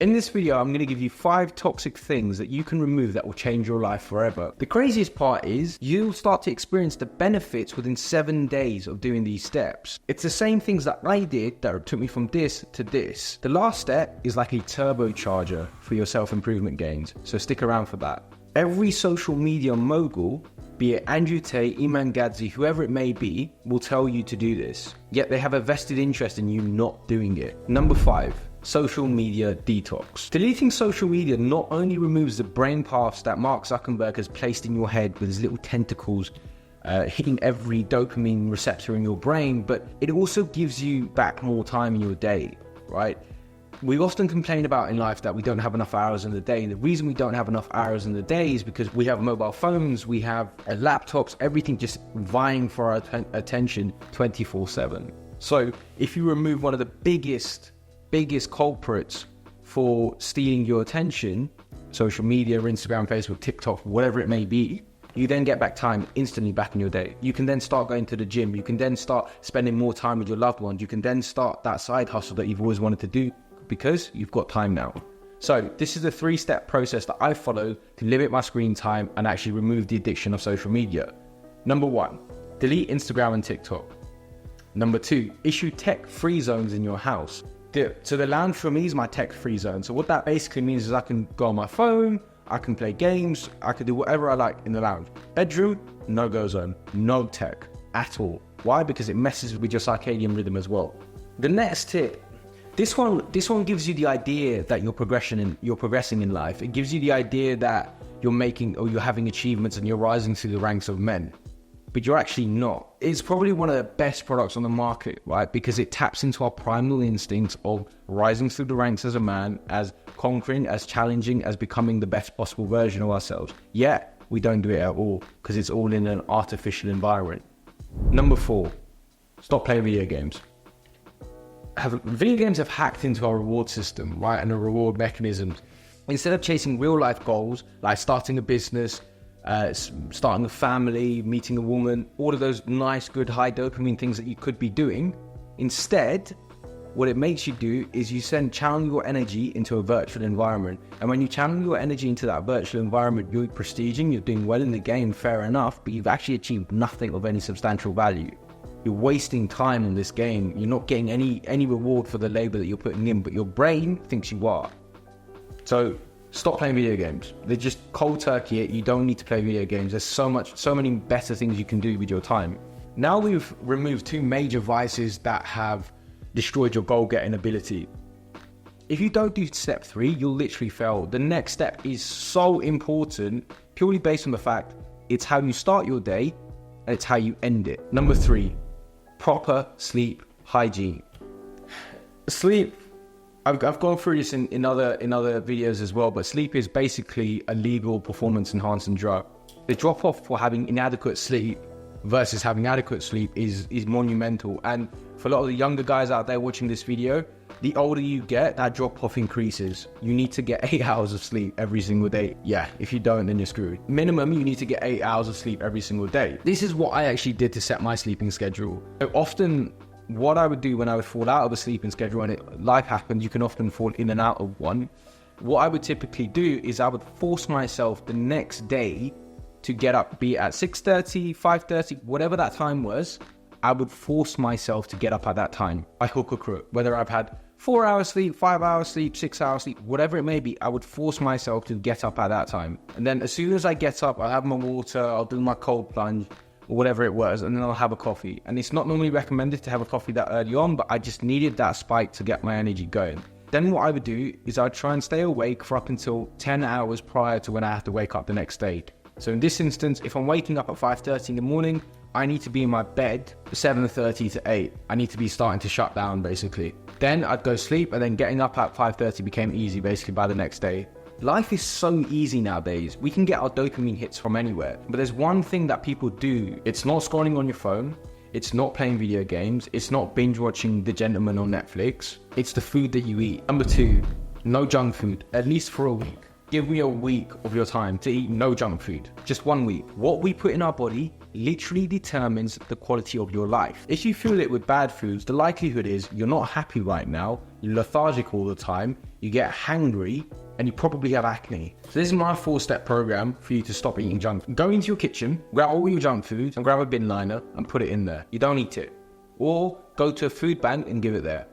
In this video, I'm going to give you 5 toxic things that you can remove that will change your life forever. The craziest part is you'll start to experience the benefits within 7 days of doing these steps. It's the same things that I did that took me from this to this. The last step is like a turbocharger for your self-improvement gains, so stick around for that. Every social media mogul, be it Andrew Tate, Iman Gadzhi, whoever it may be, will tell you to do this. Yet they have a vested interest in you not doing it. Number 5. Social media detox. Deleting social media not only removes the brain paths that Mark Zuckerberg has placed in your head with his little tentacles, hitting every dopamine receptor in your brain, but it also gives you back more time in your day, right? We often complain about in life that we don't have enough hours in the day. The reason we don't have enough hours in the day is because we have mobile phones, we have laptops, everything just vying for our attention 24/7. So if you remove one of the biggest culprits for stealing your attention, social media, Instagram, Facebook, TikTok, whatever it may be, you then get back time instantly back in your day. You can then start going to the gym. You can then start spending more time with your loved ones. You can then start that side hustle that you've always wanted to do because you've got time now. So this is a 3-step process that I follow to limit my screen time and actually remove the addiction of social media. Number 1, delete Instagram and TikTok. Number 2, issue tech-free zones in your house. So the lounge for me is my tech-free zone. So what that basically means is I can go on my phone, I can play games, I can do whatever I like in the lounge. Bedroom, no-go zone, no tech at all. Why? Because it messes with your circadian rhythm as well. The next tip, this one gives you the idea that you're progressing in life. It gives you the idea that you're having achievements and you're rising through the ranks of men. But you're actually not. It's probably one of the best products on the market, right? Because it taps into our primal instincts of rising through the ranks as a man, as conquering, as challenging, as becoming the best possible version of ourselves. Yet, we don't do it at all because it's all in an artificial environment. Number 4, stop playing video games. Video games have hacked into our reward system, right? And the reward mechanisms. Instead of chasing real life goals, like starting a business, starting a family, meeting a woman, all of those nice, good, high dopamine things that you could be doing. Instead, what it makes you do is you channel your energy into a virtual environment. And when you channel your energy into that virtual environment, you're prestiging, you're doing well in the game, fair enough, but you've actually achieved nothing of any substantial value. You're wasting time in this game. You're not getting any reward for the labor that you're putting in, but your brain thinks you are. So stop playing video games. They're just cold turkey. You don't need to play video games. There's so many better things you can do with your time. Now we've removed 2 major vices that have destroyed your goal-getting ability. If you don't do step 3, you'll literally fail. The next step is so important, purely based on the fact it's how you start your day and it's how you end it. Number 3, proper sleep hygiene. Sleep, I've gone through this in other videos as well, but sleep is basically a legal performance enhancing drug. The drop off for having inadequate sleep versus having adequate sleep is monumental. And for a lot of the younger guys out there watching this video, the older you get, that drop off increases. You need to get 8 hours of sleep every single day. Yeah, if you don't, then you're screwed. Minimum, you need to get 8 hours of sleep every single day. This is what I actually did to set my sleeping schedule. So often, what I would do when I would fall out of a sleeping schedule, and life happens, you can often fall in and out of one. What I would typically do is I would force myself the next day to get up, be it at 6:30, 5:30, whatever that time was. I would force myself to get up at that time. I hook or crook, whether I've had 4 hours sleep, 5 hours sleep, 6 hours sleep, whatever it may be, I would force myself to get up at that time. And then as soon as I get up, I'll have my water, I'll do my cold plunge, or whatever it was, and then I'll have a coffee. And it's not normally recommended to have a coffee that early on, but I just needed that spike to get my energy going. Then what I would do is I'd try and stay awake for up until 10 hours prior to when I have to wake up the next day. So in this instance, if I'm waking up at 5:30 in the morning, I need to be in my bed 7:30 to 8. I need to be starting to shut down, basically. Then I'd go sleep, and then getting up at 5:30 became easy, basically, by the next day. Life is so easy nowadays. We can get our dopamine hits from anywhere. But there's one thing that people do. It's not scrolling on your phone. It's not playing video games. It's not binge watching The Gentleman on Netflix. It's the food that you eat. Number 2, no junk food, at least for a week. Give me a week of your time to eat no junk food. Just 1 week. What we put in our body literally determines the quality of your life. If you fuel it with bad foods, the likelihood is you're not happy right now, you're lethargic all the time, you get hangry, and you probably have acne. So this is my 4-step program for you to stop eating junk food. Go into your kitchen, grab all your junk food, and grab a bin liner and put it in there. You don't eat it. Or go to a food bank and give it there.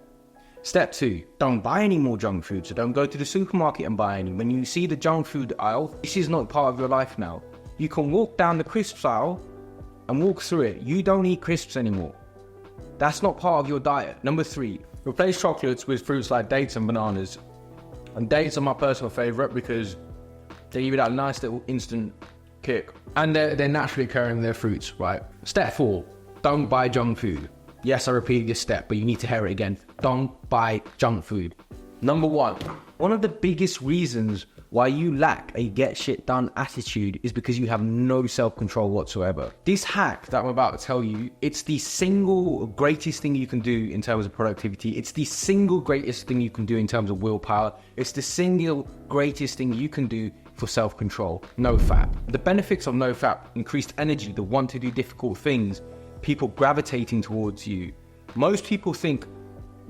Step 2, don't buy any more junk food. So don't go to the supermarket and buy any. When you see the junk food aisle, this is not part of your life now. You can walk down the crisps aisle and walk through it. You don't eat crisps anymore. That's not part of your diet. Number 3, replace chocolates with fruits like dates and bananas. And dates are my personal favorite because they give you that nice little instant kick. And they're naturally occurring in their fruits, right? Step 4, don't buy junk food. Yes, I repeated this step, but you need to hear it again. Don't buy junk food. Number 1, one of the biggest reasons why you lack a get shit done attitude is because you have no self-control whatsoever. This hack that I'm about to tell you, it's the single greatest thing you can do in terms of productivity. It's the single greatest thing you can do in terms of willpower. It's the single greatest thing you can do for self-control. No fap. The benefits of no fap: increased energy, the want to do difficult things, people gravitating towards you. Most people think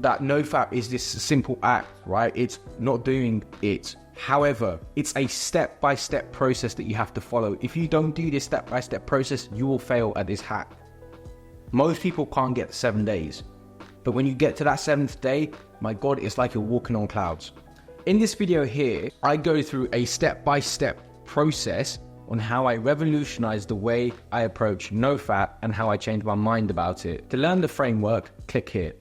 that nofap is this simple act, right? It's not doing it. However, it's a step-by-step process that you have to follow. If you don't do this step-by-step process, you will fail at this hack. Most people can't get 7 days. But when you get to that 7th day, my God, it's like you're walking on clouds. In this video here, I go through a step-by-step process on how I revolutionize the way I approach nofap and how I change my mind about it. To learn the framework, click here.